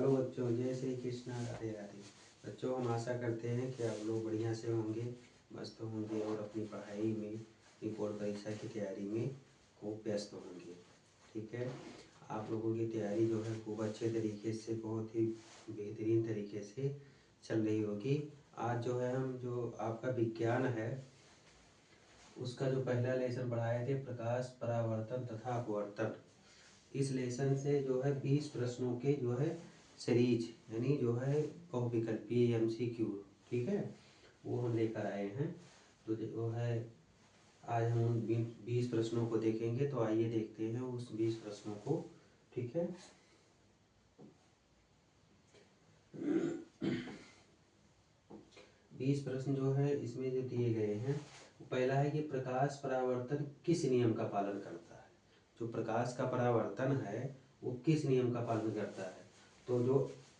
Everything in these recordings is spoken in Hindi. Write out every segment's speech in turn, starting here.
हेलो बच्चों, जय श्री कृष्णा, राधे राधे। बच्चों, हम आशा करते हैं कि आप लोग बढ़िया से होंगे, मस्त होंगे और अपनी पढ़ाई में, अपनी बोर्ड परीक्षा की तैयारी में खूब व्यस्त होंगे। ठीक है, आप लोगों की तैयारी जो है खूब अच्छे तरीके से, बहुत ही बेहतरीन तरीके से चल रही होगी। आज जो है हम जो आपका विज्ञान है उसका जो पहला लेसन पढ़ाए थे, प्रकाश, परावर्तन तथा अपवर्तन। इस लेसन से जो है 20 प्रश्नों के जो है सीरीज, यानी जो है बहुविकल्पीय MCQ, ठीक है, वो हम लेकर आए हैं। तो जो है आज हम उन 20 प्रश्नों को देखेंगे। तो आइए देखते हैं उस 20 प्रश्नों को। ठीक है, 20 प्रश्न जो है इसमें जो दिए गए हैं, पहला है कि प्रकाश परावर्तन किस नियम का पालन करता है। जो प्रकाश का परावर्तन है वो किस नियम का पालन करता है। तो जो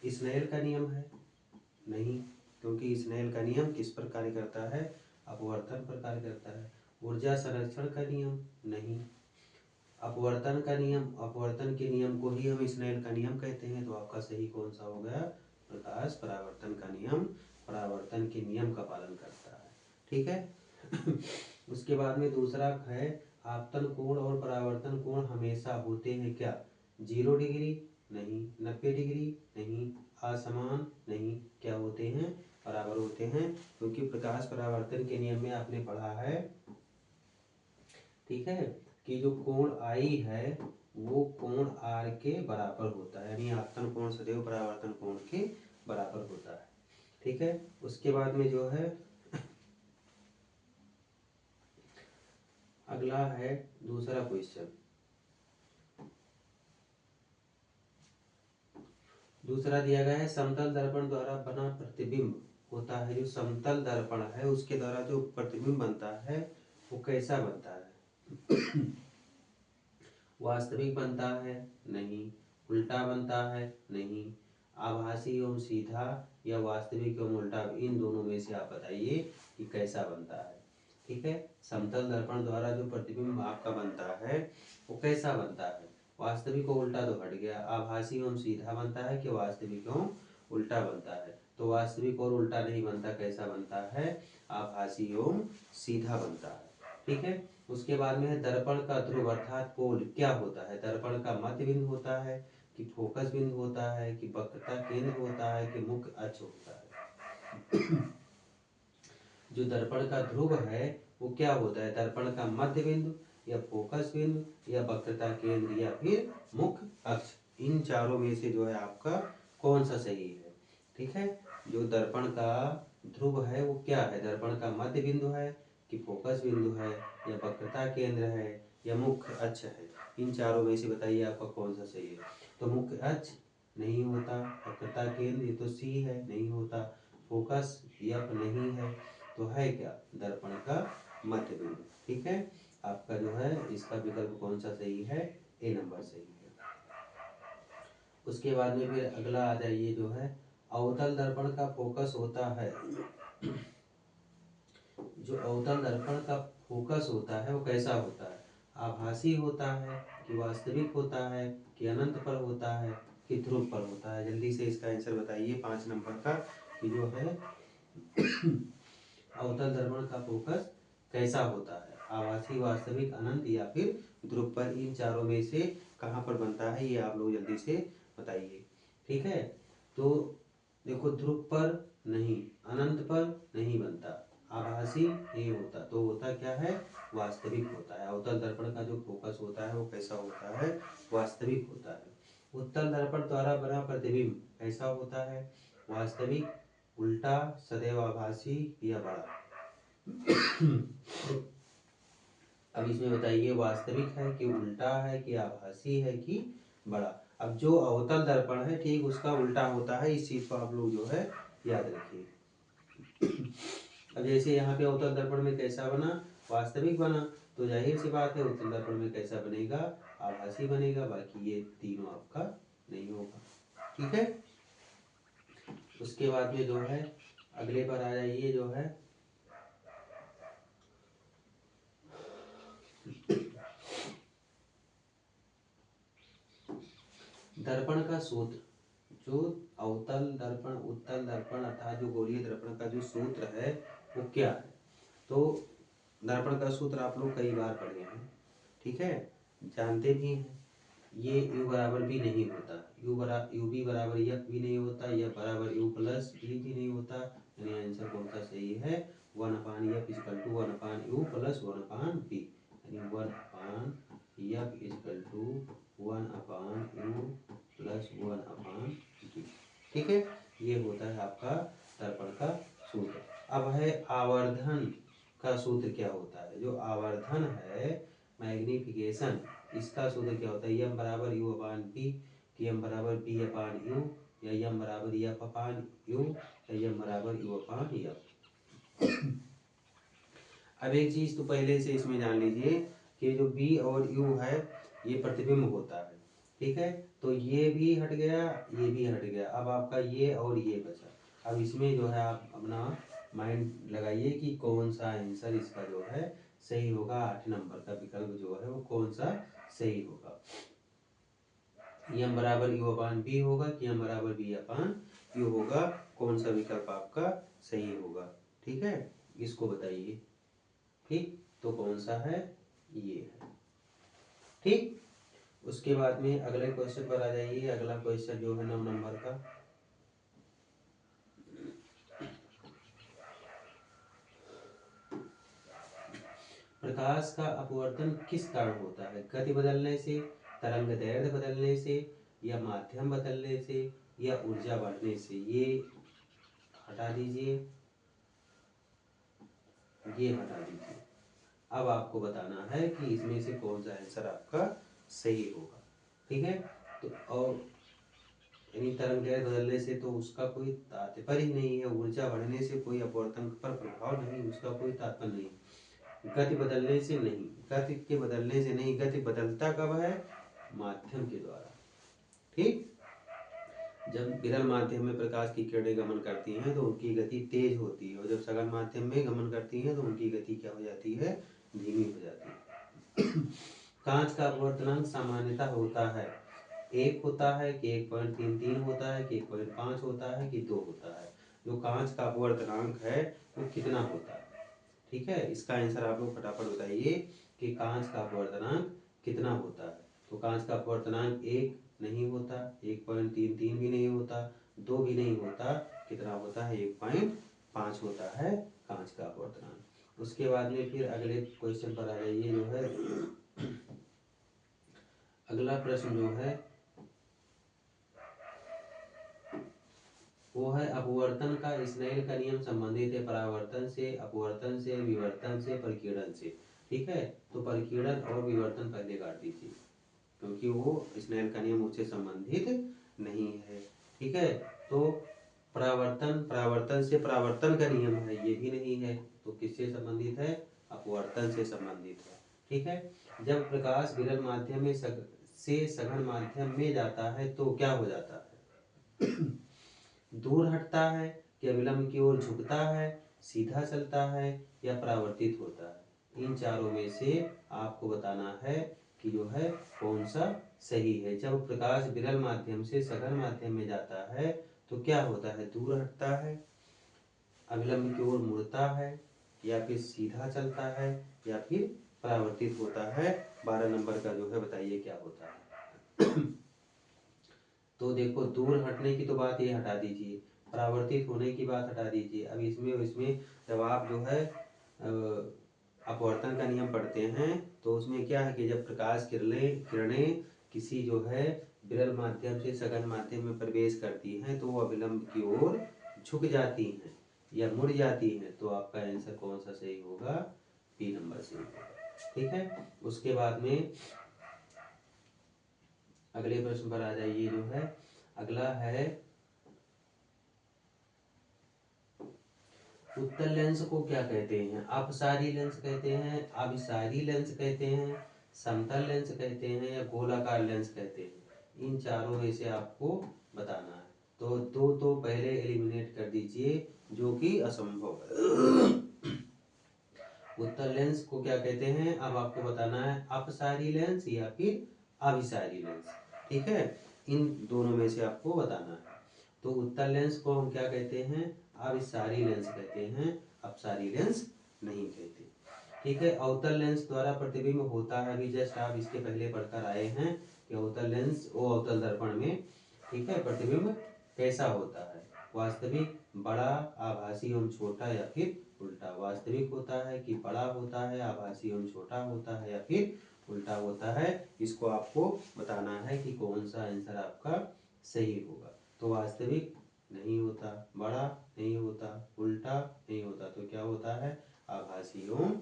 स्नेल का नियम है, नहीं, क्योंकि स्नेल का नियम किस पर कार्य करता है, अपवर्तन पर कार्य करता है। ऊर्जा संरक्षण का नियम, नहीं। अपवर्तन का नियम, अपवर्तन के नियम को ही हम स्नेल का नियम कहते हैं। तो आपका सही कौन सा हो गया, प्रकाश परावर्तन का नियम परावर्तन के नियम का पालन करता है। ठीक है। उसके बाद में दूसरा है, आपतन कोण और परावर्तन कोण हमेशा होते हैं क्या। 0 डिग्री, नहीं। 90 डिग्री, नहीं। असमान, नहीं। क्या होते हैं, बराबर होते हैं। क्योंकि प्रकाश परावर्तन के नियम में आपने पढ़ा है, ठीक है, कि जो कोण आई है वो कोण आर के बराबर होता है, यानी आपतन कोण सदैव परावर्तन कोण के बराबर होता है। ठीक है। उसके बाद में जो है अगला है दूसरा क्वेश्चन। दूसरा दिया गया है, समतल दर्पण द्वारा बना प्रतिबिंब होता है। जो समतल दर्पण है उसके द्वारा जो प्रतिबिंब बनता है वो कैसा बनता है। वास्तविक बनता है, नहीं। उल्टा बनता है, नहीं। आभासी एवं सीधा, या वास्तविक एवं उल्टा, इन दोनों में से आप बताइए कि कैसा बनता है। ठीक है, समतल दर्पण द्वारा जो प्रतिबिंब आपका बनता है वो कैसा बनता है। वास्तविक और उल्टा तो हट गया, आभासी एवं सीधा बनता है कि वास्तविक एवं उल्टा बनता है। तो वास्तविक और उल्टा नहीं बनता, कैसा बनता है, आभासी एवं सीधा बनता है। ठीक है। उसके बाद में है, दर्पण का ध्रुव अर्थात पोल क्या होता है। दर्पण का मध्य बिंदु होता है, कि फोकस बिंदु होता है, कि वक्रता केंद्र होता है, कि मुख्य अक्ष होता है। जो दर्पण का ध्रुव है वो क्या होता है, दर्पण का मध्य बिंदु, या फोकस बिंदु, या वक्रता केंद्र, या फिर मुख्य अक्ष। इन चारों में से जो है आपका कौन सा सही है। ठीक है, जो दर्पण का ध्रुव है वो क्या है, दर्पण का मध्य बिंदु है, कि फोकस बिंदु है, या वक्रता केंद्र है, या मुख्य अक्ष है। इन चारों में से बताइए आपका कौन सा सही है। तो मुख्य अक्ष नहीं होता, वक्रता केंद्र ये तो सी है, नहीं होता, फोकस यप नहीं है, तो है क्या, दर्पण का मध्य बिंदु। ठीक है, आपका जो है इसका विकल्प कौन सा सही है, ए नंबर सही है। उसके बाद में फिर अगला आ जाइए, जो है अवतल दर्पण का फोकस होता है। जो अवतल दर्पण का फोकस होता है वो कैसा होता है, आभासी होता है, कि वास्तविक होता है, कि अनंत पर होता है, कि ध्रुव पर होता है। जल्दी से इसका आंसर बताइए 5 नंबर का, कि जो है अवतल दर्पण का फोकस कैसा होता है, आभासी, वास्तविक, अनंत, या फिर ध्रुव पर। इन चारों में से कहाँ पर बनता है, ये आप लोग जल्दी से बताइए। ठीक है, तो देखो, ध्रुव पर नहीं, अनंत पर नहीं बनता, आभासी नहीं होता, तो होता क्या है, वास्तविक होता है। अवतल दर्पण का जो फोकस होता है वो कैसा होता है, वास्तविक होता है। उत्तल दर्पण द्वारा बना प्रतिबिंब कैसा होता है, वास्तविक, उल्टा, सदैव आभासी, या बड़ा। अब इसमें बताइए, वास्तविक है, कि उल्टा है, कि आभासी है, कि बड़ा। अब जो अवतल दर्पण है, ठीक उसका उल्टा होता है, इस चीज को आप लोग जो है याद रखिए। अब जैसे यहाँ पे अवतल दर्पण में कैसा बना, वास्तविक बना, तो जाहिर सी बात है उत्तल दर्पण में कैसा बनेगा, आभासी बनेगा। बाकी ये तीनों आपका नहीं होगा। ठीक है। उसके बाद में जो है अगले पर आ जाइए, जो है दर्पण का सूत्र। जो अवतल दर्पण उत्तल दर्पण अर्थात जो गोलीय दर्पण का जो सूत्र है वो क्या है। तो दर्पण का सूत्र आप लोग कई बार पढ़े हैं, ठीक है, जानते भी हैं। ये u बराबर भी नहीं होता, यू बी बराबर यफ भी नहीं होता, यफ बराबर यू प्लस बी भी नहीं होता। यानी आंसर कौन सा सही है, 1/f equal to 1/u plus 1/b, यानी 1/f equal to 1/u plus 1/b। ठीक है, ये होता है आपका दर्पण का सूत्र। अब है आवर्धन का सूत्र क्या होता है। जो आवर्धन है, मैग्निफिकेशन, इसका सूत्र क्या होता है, यम बराबर यू अपान बी, यम बराबर बी अपान यू, या यम बराबर यफ अपान यू, या यम बराबर यू अपान यफ। अब एक चीज तो पहले से इसमें जान लीजिए कि जो बी और यू है ये प्रतिबिंब होता है, ठीक है। तो ये भी हट गया, ये भी हट गया, अब आपका ये और ये बचा। अब इसमें जो है आप अपना माइंड लगाइए कि कौन सा आंसर इसका जो है सही होगा। 8 नंबर का विकल्प जो है वो कौन सा सही होगा, यम बराबर यू अपान बी होगा कि यम बराबर बी अपान यू होगा, कौन सा विकल्प आपका सही होगा, ठीक है, इसको बताइए। ठीक, तो कौन सा है, ये है, ठीक। उसके बाद में अगले क्वेश्चन पर आ जाइए। अगला क्वेश्चन जो है 9 नंबर का, प्रकाश का अपवर्तन किस कारण होता है, गति बदलने से, तरंग दैर्ध्य बदलने से, या माध्यम बदलने से, या ऊर्जा बढ़ने से। ये हटा दीजिए, ये हटा दीजिए। अब आपको बताना है कि इसमें से कौन सा आंसर आपका सही होगा, ठीक है। तो और यानी तरंग दैर्ध्य बदलने से तो उसका कोई तात्पर्य ही नहीं है, ऊर्जा बढ़ने से कोई अपवर्तन पर प्रभाव नहीं, उसका कोई तात्पर्य नहीं। गति बदलने से नहीं, गति के बदलने से नहीं, गति बदलता कब है, माध्यम के द्वारा, ठीक। जब विरल माध्यम में प्रकाश की किरणें गमन करती हैं तो उनकी गति तेज होती है, और जब सघन माध्यम में गमन करती हैं तो उनकी गति क्या हो जाती है, धीमी हो जाती है। कांच का अपवर्तनांक सामान्यतः होता है, 1 होता है कि 1.33 होता है कि 1.5 होता है कि 2 होता है। जो कांच का अपवर्तनांक है वो कितना होता है, ठीक है। इसका आंसर आप लोग फटाफट बताइए कि कांच का अपवर्तनांक कितना होता है। तो कांच का अपवर्तनांक 1 नहीं होता, 1.33 भी नहीं होता, 2 भी नहीं होता, कितना होता है, 1.5 होता है कांच का अपवर्तनांक। उसके बाद में फिर अगले क्वेश्चन पर आ जाइए। जो है अगला प्रश्न जो है वो है अपवर्तन का स्नेल का नियम संबंधित है परावर्तन से, अपवर्तन से, विवर्तन से, परिकीर्णन से, ठीक है। तो परिकीर्णन और विवर्तन पहले काट दीजिए क्योंकि वो स्नेल का नियम उससे संबंधित नहीं है, ठीक है। तो परावर्तन से परावर्तन का नियम है, ये भी नहीं है, तो किससे संबंधित है, अपवर्तन से संबंधित है, ठीक है। जब प्रकाश विरल माध्यम में से सघन माध्यम में जाता है तो क्या हो जाता है, दूर हटता है, या विलंब की ओर झुकता है, सीधा चलता है, या परावर्तित होता है। इन चारों में से आपको बताना है कि जो है कौन सा सही है। जब प्रकाश विरल माध्यम से सघन माध्यम में जाता है तो क्या होता है, दूर हटता है, अविलंब की ओर मुड़ता है, या फिर सीधा चलता है, या फिर परावर्तित होता है। 12 नंबर का जो है बताइए क्या होता है। तो देखो, दूर हटने की तो बात ये हटा दीजिए, परावर्तित होने की बात हटा दीजिए। अब इसमें जब आप जो है अपवर्तन का नियम पढ़ते हैं तो उसमें क्या है कि जब प्रकाश किरणें किसी जो है विरल माध्यम से सघन माध्यम में प्रवेश करती हैं तो वह विलंब की ओर झुक जाती हैं या मुड़ जाती हैं। तो आपका आंसर कौन सा सही होगा, बी नंबर सही होगा, ठीक है। उसके बाद में अगले प्रश्न पर आ जाइए। जो है अगला है, उत्तल लेंस को क्या कहते हैं, अपसारी लेंस कहते हैं, अभिसारी लेंस कहते हैं, समतल लेंस कहते हैं, या गोलाकार लेंस कहते हैं। इन चारों में से आपको बताना है। तो दो तो पहले एलिमिनेट कर दीजिए जो कि असंभव है। उत्तल लेंस को क्या कहते हैं, अब आपको बताना है अपसारी लेंस या फिर अभिसारी लेंस, ठीक है। इन दोनों में से आपको बताना है। तो उत्तल लेंस को हम क्या कहते हैं, अब सारी लेंस कहते हैं, अब सारी लेंस नहीं कहते। ठीक है, अवतल लेंस द्वारा प्रतिबिंब होता है, अभी जस्ट आप इसके पहले पढ़कर आए हैं कि अवतल लेंस वो अवतल दर्पण में, ठीक है, प्रतिबिंब कैसा होता है, वास्तविक, बड़ा, आभासी एवं छोटा या फिर उल्टा। वास्तविक होता है कि बड़ा होता है, आभासी एवं छोटा होता है या फिर उल्टा होता है, इसको आपको बताना है कि कौन सा आंसर आपका सही होगा। तो वास्तविक नहीं होता, बड़ा नहीं होता, उल्टा नहीं होता, तो क्या होता है, आभासी एवं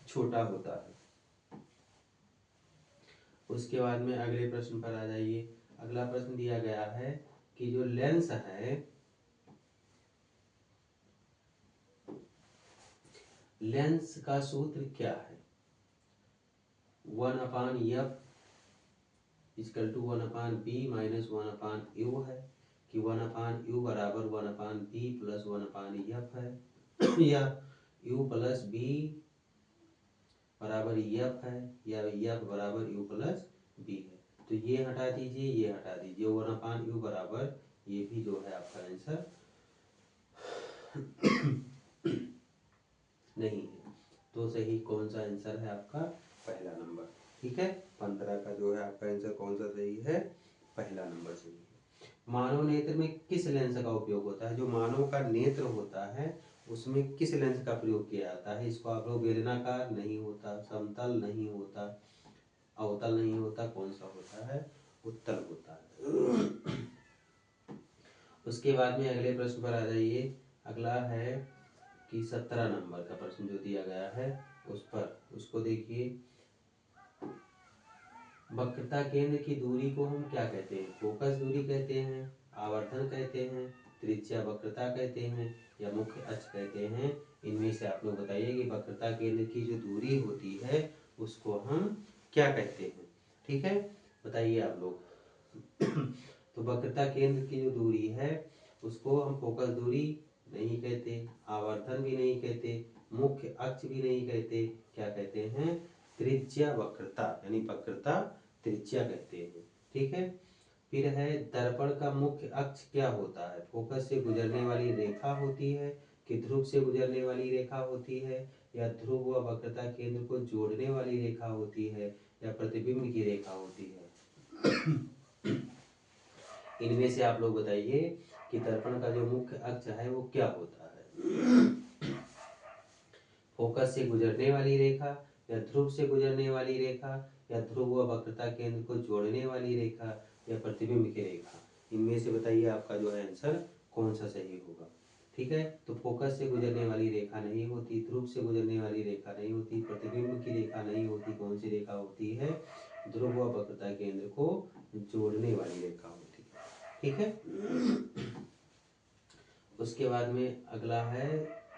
छोटा होता है। उसके बाद में अगले प्रश्न पर आ जाइए। अगला प्रश्न दिया गया है कि जो लेंस है, लेंस का सूत्र क्या है, 1/f equal to 1/b minus 1/u है, कि 1/u बराबर 1/b प्लस 1/f है, या u प्लस b बराबर f है, या f बराबर u प्लस b है। तो ये हटा दीजिए, ये हटा दीजिए, 1/u बराबर, ये भी जो है आपका आंसर नहीं है। तो सही कौन सा आंसर है आपका, पहला नंबर। ठीक है, 15 का जो है आपका आंसर कौन सा सही है, पहला नंबर सही है। मानव नेत्र में किस लेंस का उपयोग होता है, जो मानव का नेत्र होता है उसमें किस लेंस का प्रयोग किया जाता है, इसको आप लोग बेलनाकार नहीं होता, समतल नहीं होता, अवतल नहीं होता, कौन सा होता है, उत्तल होता है। उसके बाद में अगले प्रश्न पर आ जाइए। अगला है कि 17 नंबर का प्रश्न जो दिया गया है उस पर, उसको देखिए। वक्रता केंद्र की दूरी को हम क्या कहते हैं, फोकस दूरी कहते हैं, आवर्धन कहते हैं, त्रिज्या वक्रता कहते हैं, या मुख्य अक्ष कहते हैं। इनमें से आप लोग बताइए कि वक्रता केंद्र की जो दूरी होती है उसको हम क्या कहते हैं। ठीक है, बताइए आप लोग। तो वक्रता केंद्र की जो दूरी है उसको हम फोकस दूरी नहीं कहते, आवर्धन भी नहीं कहते, मुख्य अक्ष भी नहीं कहते, क्या कहते हैं, त्रिज्या वक्रता, यानी वक्रता त्रिज्या कहते हैं। ठीक है, फिर है दर्पण का मुख्य अक्ष क्या होता है, फोकस से गुजरने वाली रेखा होती है, कि ध्रुव से गुजरने वाली रेखा होती है, या ध्रुव व वक्रता केंद्र को जोड़ने वाली रेखा होती है, या प्रतिबिंब की रेखा होती है। इनमें से आप लोग बताइए कि दर्पण का जो मुख्य अक्ष है वो क्या होता है। फोकस से गुजरने वाली रेखा, या ध्रुव से गुजरने वाली रेखा, या ध्रुव व वक्रता केंद्र को जोड़ने वाली रेखा, या प्रतिबिंब की रेखा। इनमें से बताइए आपका जो है आंसर कौन सा सही होगा। ठीक है, तो फोकस से गुजरने वाली रेखा नहीं होती, ध्रुव से गुजरने वाली रेखा नहीं होती, प्रतिबिंब की रेखा नहीं होती, कौन सी रेखा होती है, ध्रुव व वक्रता केंद्र को जोड़ने वाली रेखा होती है। ठीक है, उसके बाद में अगला है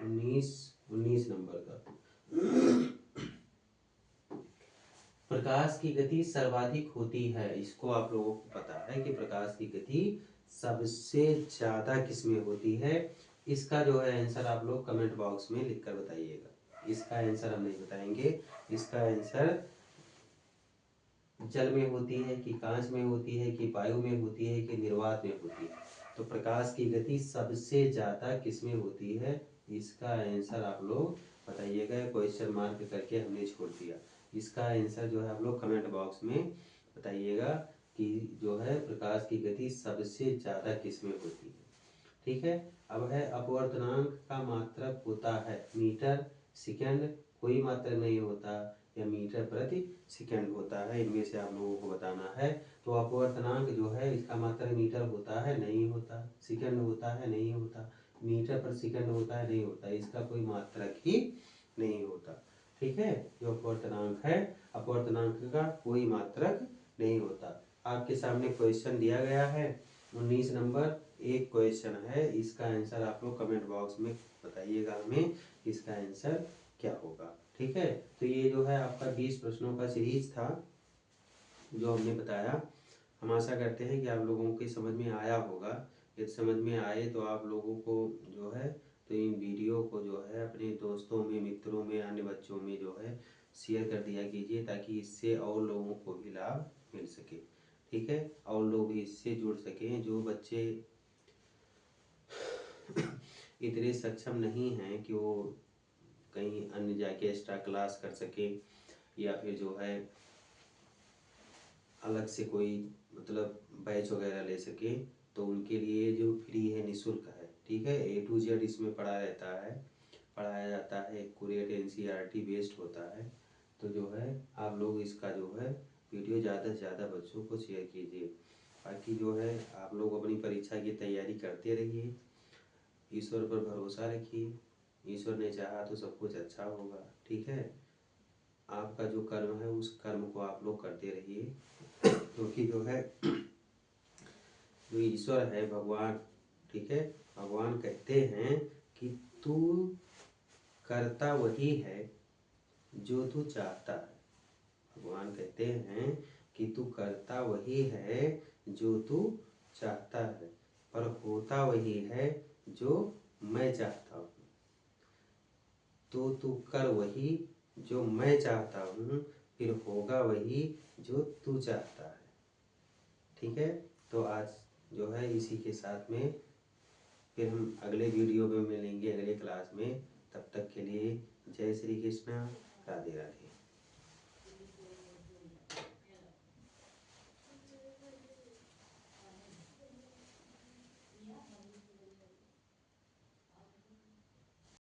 19 नंबर का। प्रकाश की गति सर्वाधिक होती है, इसको आप लोगों को पता है कि प्रकाश की गति सबसे ज्यादा किसमें होती है। इसका जो है आंसर आप लोग कमेंट बॉक्स में लिखकर बताइएगा। इसका आंसर हम नहीं बताएंगे, इसका आंसर जल में होती है कि कांच में होती है कि वायु में होती है कि निर्वात में होती है। तो प्रकाश की गति सबसे ज्यादा किसमें होती है, इसका आंसर आप लोग बताइएगा। क्वेश्चन मार्क करके हमने छोड़ दिया, इसका आंसर जो है आप लोग कमेंट बॉक्स में बताइएगा कि जो है प्रकाश की गति सबसे ज्यादा किसमें होती है। ठीक है, अब है अपवर्तनांक का मात्रक होता है मीटर, सेकंड, कोई मात्रक नहीं होता, या मीटर प्रति सेकंड होता है। इनमें से आप लोगों को बताना है। तो अपवर्तनांक जो है इसका मात्रक मीटर होता है, नहीं होता, सेकंड होता है, नहीं होता, मीटर पर सेकंड होता है, नहीं होता, इसका कोई मात्रक ही नहीं होता। ठीक है, जो अपवर्तनांक है, अपवर्तनांक का कोई मात्रक नहीं होता। आपके सामने क्वेश्चन दिया गया है 19 नंबर, एक क्वेश्चन है, इसका आंसर आप लोग कमेंट बॉक्स में बताइएगा हमें इसका आंसर क्या होगा। ठीक है, तो ये जो है आपका 20 प्रश्नों का सीरीज था जो हमने बताया। हम आशा करते हैं कि आप लोगों के समझ में आया होगा। यदि समझ में आए तो आप लोगों को जो है तो इन वीडियो को जो है अपने दोस्तों में, मित्रों में, अन्य बच्चों में जो है शेयर कर दिया कीजिए, ताकि इससे और लोगों को भी लाभ मिल सके। ठीक है, और लोग भी इससे जुड़ सकें। जो बच्चे इतने सक्षम नहीं हैं कि वो कहीं अन्य जाके एक्स्ट्रा क्लास कर सके या फिर जो है अलग से कोई मतलब बैच वगैरह ले सके, तो उनके लिए जो फ्री है, निःशुल्क है। ठीक है, A to Z इसमें पढ़ाया जाता है, एक्यूरेट NCERT बेस्ड होता है। तो जो है आप लोग इसका जो है वीडियो ज़्यादा से ज़्यादा बच्चों को शेयर कीजिए। बाकी जो है आप लोग अपनी परीक्षा की तैयारी करते रहिए, ईश्वर पर भरोसा रखिए, ईश्वर ने चाहा तो सब कुछ अच्छा होगा। ठीक है, आपका जो कर्म है उस कर्म को आप लोग करते रहिए, क्योंकि जो है जो ईश्वर है, भगवान, ठीक है, भगवान कहते हैं कि तू करता वही है जो तू चाहता है। भगवान कहते हैं कि तू करता वही है जो तू चाहता है, पर होता वही है जो मैं चाहता हूँ। तो तू कर वही जो मैं चाहता हूँ, फिर होगा वही जो तू चाहता है। ठीक है, तो आज जो है इसी के साथ में फिर हम अगले वीडियो में मिलेंगे, अगले क्लास में। तब तक के लिए जय श्री कृष्ण, राधे राधे।